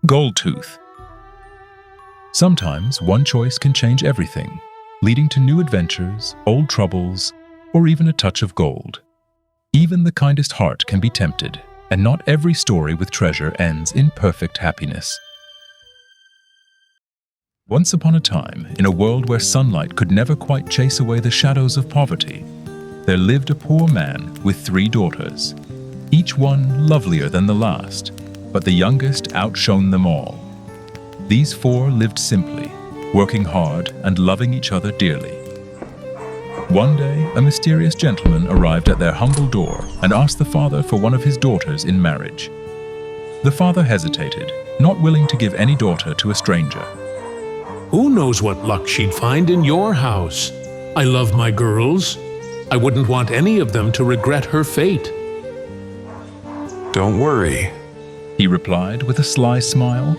Goldtooth. Sometimes one choice can change everything, leading to new adventures, old troubles, or even a touch of gold. Even the kindest heart can be tempted, and not every story with treasure ends in perfect happiness. Once upon a time, in a world where sunlight could never quite chase away the shadows of poverty, there lived a poor man with 3 daughters, each one lovelier than the last, but the youngest outshone them all. These 4 lived simply, working hard and loving each other dearly. One day, a mysterious gentleman arrived at their humble door and asked the father for one of his daughters in marriage. The father hesitated, not willing to give any daughter to a stranger. Who knows what luck she'd find in your house? I love my girls. I wouldn't want any of them to regret her fate. Don't worry, he replied with a sly smile.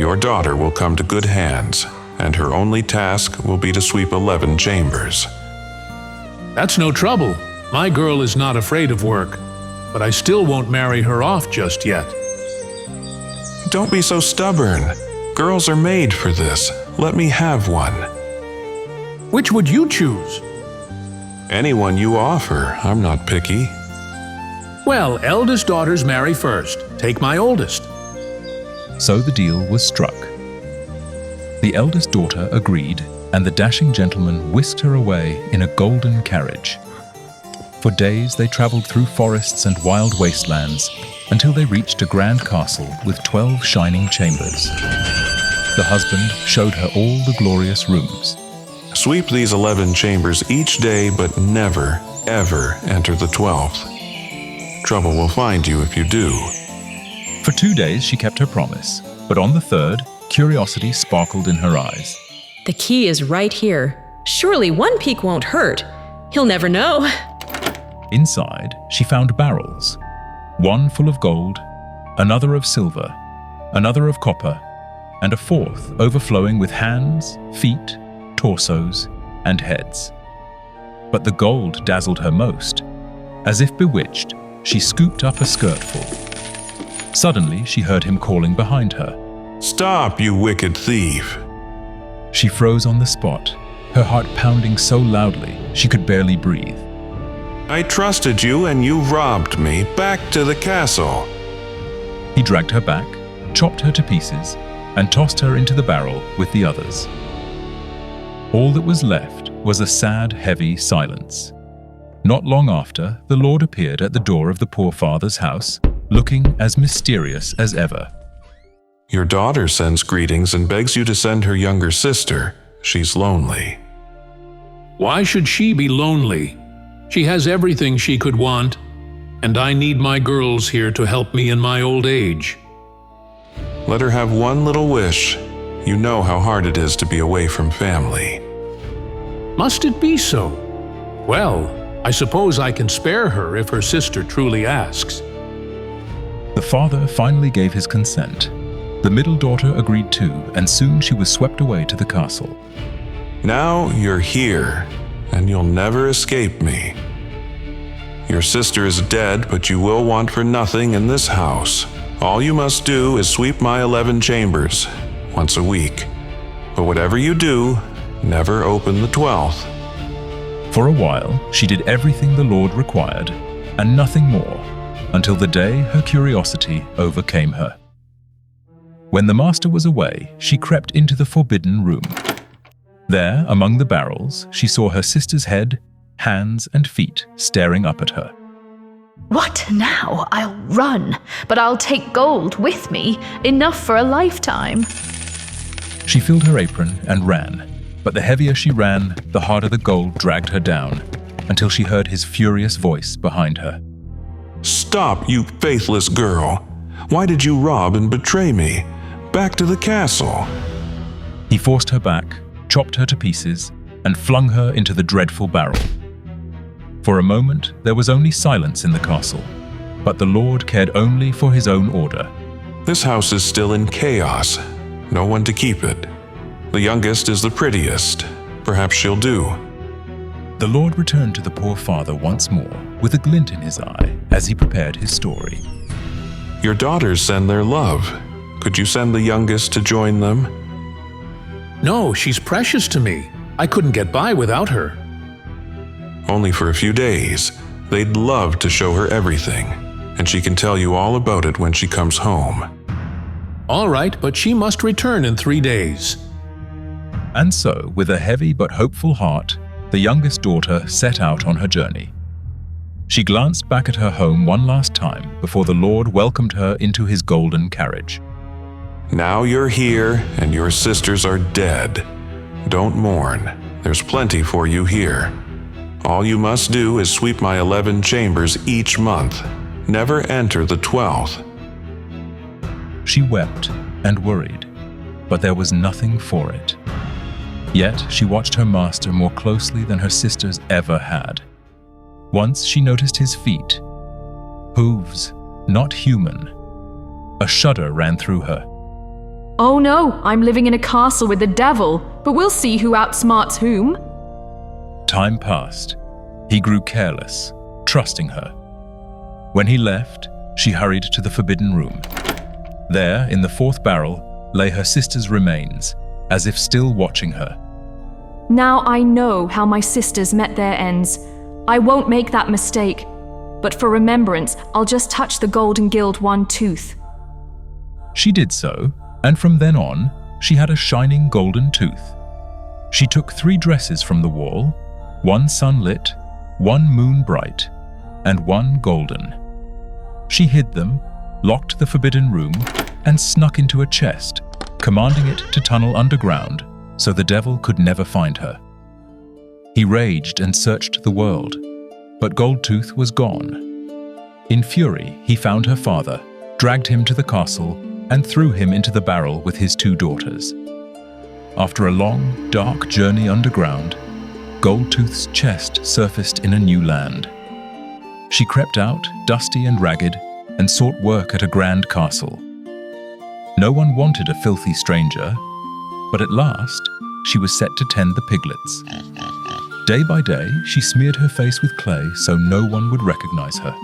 your daughter will come to good hands, and her only task will be to sweep 11 chambers. That's no trouble. My girl is not afraid of work, but I still won't marry her off just yet. Don't be so stubborn. Girls are made for this. Let me have one. Which would you choose? Anyone you offer. I'm not picky. Well, eldest daughters marry first. Take my oldest. So the deal was struck. The eldest daughter agreed, and the dashing gentleman whisked her away in a golden carriage. For days they traveled through forests and wild wastelands until they reached a grand castle with 12 shining chambers. The husband showed her all the glorious rooms. Sweep these 11 chambers each day, but never, ever enter the 12th. Trouble will find you if you do. For 2 days she kept her promise, but on the 3rd, curiosity sparkled in her eyes. The key is right here. Surely one peek won't hurt. He'll never know. Inside, she found barrels, one full of gold, another of silver, another of copper, and a 4th overflowing with hands, feet, torsos, and heads. But the gold dazzled her most. As if bewitched, she scooped up a skirtful. Suddenly, she heard him calling behind her. Stop, you wicked thief! She froze on the spot, her heart pounding so loudly she could barely breathe. I trusted you and you robbed me. Back to the castle. He dragged her back, chopped her to pieces, and tossed her into the barrel with the others. All that was left was a sad, heavy silence. Not long after, the Lord appeared at the door of the poor father's house, looking as mysterious as ever. Your daughter sends greetings and begs you to send her younger sister. She's lonely. Why should she be lonely? She has everything she could want, and I need my girls here to help me in my old age. Let her have one little wish. You know how hard it is to be away from family. Must it be so? Well, I suppose I can spare her if her sister truly asks. The father finally gave his consent. The middle daughter agreed too, and soon she was swept away to the castle. Now you're here, and you'll never escape me. Your sister is dead, but you will want for nothing in this house. All you must do is sweep my 11 chambers once a week. But whatever you do, never open the 12th. For a while, she did everything the Lord required, and nothing more, until the day her curiosity overcame her. When the master was away, she crept into the forbidden room. There, among the barrels, she saw her sister's head, hands, and feet staring up at her. What now? I'll run, but I'll take gold with me, enough for a lifetime. She filled her apron and ran, but the heavier she ran, the harder the gold dragged her down, until she heard his furious voice behind her. Stop, you faithless girl! Why did you rob and betray me? Back to the castle! He forced her back, chopped her to pieces, and flung her into the dreadful barrel. For a moment, there was only silence in the castle, but the Lord cared only for his own order. This house is still in chaos. No one to keep it. The youngest is the prettiest. Perhaps she'll do. The Lord returned to the poor father once more, with a glint in his eye, as he prepared his story. Your daughters send their love. Could you send the youngest to join them? No, she's precious to me. I couldn't get by without her. Only for a few days. They'd love to show her everything, and she can tell you all about it when she comes home. All right, but she must return in 3 days. And so, with a heavy but hopeful heart, the youngest daughter set out on her journey. She glanced back at her home one last time before the Lord welcomed her into his golden carriage. Now you're here, and your sisters are dead. Don't mourn. There's plenty for you here. All you must do is sweep my 11 chambers each month. Never enter the 12th. She wept and worried, but there was nothing for it. Yet she watched her master more closely than her sisters ever had. Once she noticed his feet. Hooves, not human. A shudder ran through her. Oh no, I'm living in a castle with the devil, but we'll see who outsmarts whom. Time passed. He grew careless, trusting her. When he left, she hurried to the forbidden room. There, in the 4th barrel, lay her sister's remains, as if still watching her. Now I know how my sisters met their ends. I won't make that mistake. But for remembrance, I'll just touch the golden gilt one tooth. She did so, and from then on, she had a shining golden tooth. She took 3 dresses from the wall, 1 sunlit, 1 moon bright, and 1 golden. She hid them, locked the forbidden room, and snuck into a chest, commanding it to tunnel underground so the devil could never find her. He raged and searched the world, but Goldtooth was gone. In fury, he found her father, dragged him to the castle, and threw him into the barrel with his 2 daughters. After a long, dark journey underground, Goldtooth's chest surfaced in a new land. She crept out, dusty and ragged, and sought work at a grand castle. No one wanted a filthy stranger, but at last, she was set to tend the piglets. Day by day, she smeared her face with clay so no one would recognize her.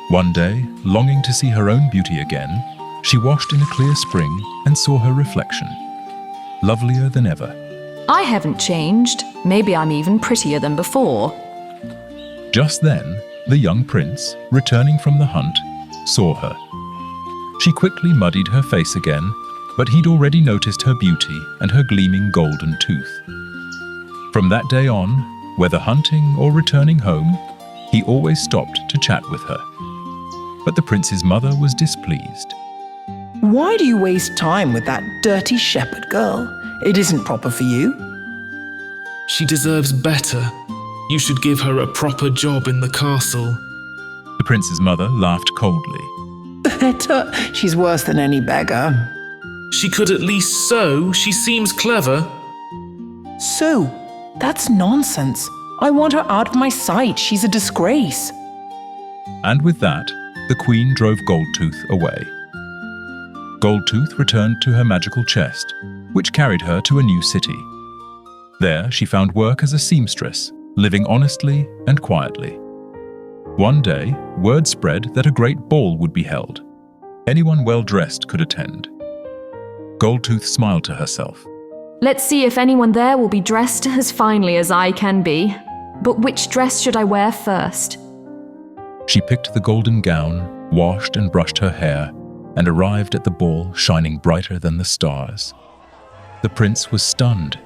One day, longing to see her own beauty again, she washed in a clear spring and saw her reflection, lovelier than ever. I haven't changed. Maybe I'm even prettier than before. Just then, the young prince, returning from the hunt, saw her. She quickly muddied her face again, but he'd already noticed her beauty and her gleaming golden tooth. From that day on, whether hunting or returning home, he always stopped to chat with her. But the prince's mother was displeased. Why do you waste time with that dirty shepherd girl? It isn't proper for you. She deserves better. You should give her a proper job in the castle. The prince's mother laughed coldly. Better? She's worse than any beggar. She could at least sew. She seems clever. So, that's nonsense. I want her out of my sight. She's a disgrace. And with that, the queen drove Goldtooth away. Goldtooth returned to her magical chest, which carried her to a new city. There, she found work as a seamstress, living honestly and quietly. One day, word spread that a great ball would be held. Anyone well-dressed could attend. Goldtooth smiled to herself. Let's see if anyone there will be dressed as finely as I can be. But which dress should I wear first? She picked the golden gown, washed and brushed her hair, and arrived at the ball shining brighter than the stars. The prince was stunned.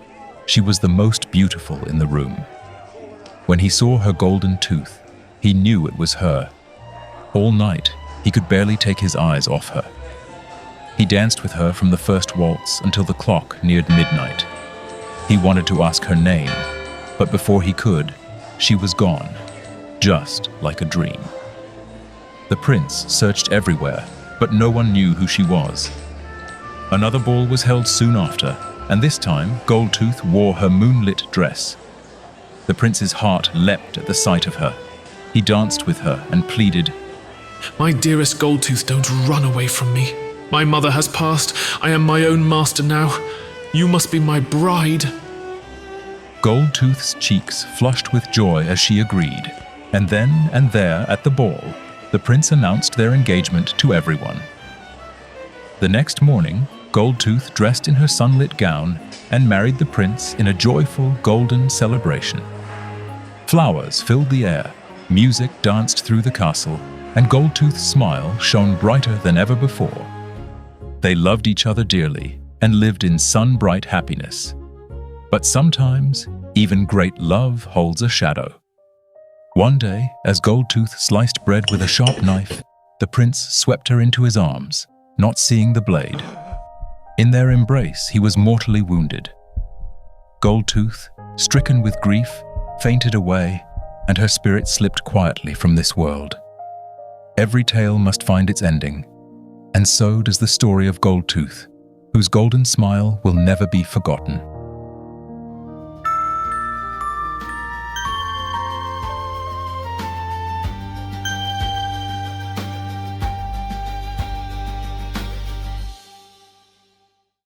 She was the most beautiful in the room. When he saw her golden tooth, he knew it was her. All night, he could barely take his eyes off her. He danced with her from the first waltz until the clock neared midnight. He wanted to ask her name, but before he could, she was gone, just like a dream. The prince searched everywhere, but no one knew who she was. Another ball was held soon after, and this time Goldtooth wore her moonlit dress. The prince's heart leapt at the sight of her. He danced with her and pleaded, My dearest Goldtooth, don't run away from me. My mother has passed. I am my own master now. You must be my bride. Goldtooth's cheeks flushed with joy as she agreed, and then and there at the ball, the prince announced their engagement to everyone. The next morning, Goldtooth dressed in her sunlit gown and married the prince in a joyful golden celebration. Flowers filled the air, music danced through the castle, and Goldtooth's smile shone brighter than ever before. They loved each other dearly and lived in sun-bright happiness. But sometimes, even great love holds a shadow. One day, as Goldtooth sliced bread with a sharp knife, the prince swept her into his arms, not seeing the blade. In their embrace, he was mortally wounded. Goldtooth, stricken with grief, fainted away, and her spirit slipped quietly from this world. Every tale must find its ending, and so does the story of Goldtooth, whose golden smile will never be forgotten.